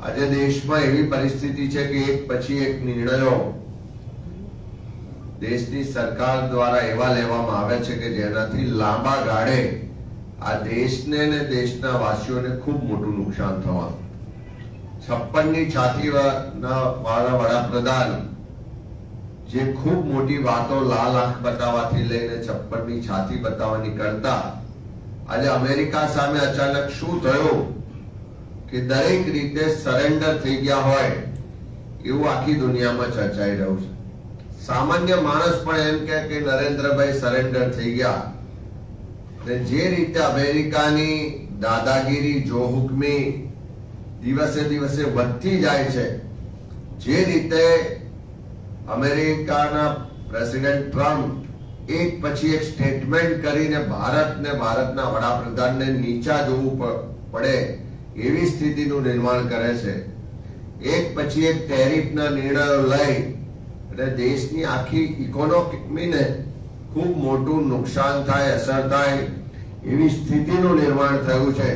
આજે દેશમાં એવી પરિસ્થિતિ છે કે એક પછી એક નિર્ણયો દેશની સરકાર દ્વારા એવા લેવામાં આવે છે કે જેનાથી લાંબા ગાળે આ દેશને ને દેશના વાસીઓને ખૂબ મોટું નુકસાન થવાનું. 56ની છાતી વાળા વડાપ્રધાન જે ખૂબ મોટી વાતો લાલ આંખ બતાવવાથી લઈને 56ની છાતી બતાવવાની કરતા આજે અમેરિકા સામે અચાનક શું થયું કે દરેક રીતે સરેન્ડર થઈ ગયા હોય એવું આખી દુનિયામાં ચર્ચાઈ રહ્યું છે. સામાન્ય માણસ પણ એમ કહે કે નરેન્દ્રભાઈ સરેન્ડર થઈ ગયા. જે રીતે અમેરિકાની દાદાગીરી જોહુકમી દિવસે દિવસે વધતી જાય છે, જે રીતે અમેરિકાના પ્રેસિડેન્ટ ટ્રમ્પ એક પછી એક સ્ટેટમેન્ટ કરીને ભારતને ભારતના વડાપ્રધાનને નીચા જોવું પડે એવી સ્થિતિનું નિર્માણ કરે છે, એક પછી એક ટેરિફના નિર્ણયો લઈ એટલે દેશની આખી ઇકોનોમીને ખૂબ મોટું નુકસાન થાય, અસર થાય એવી સ્થિતિનું નિર્માણ થયું છે.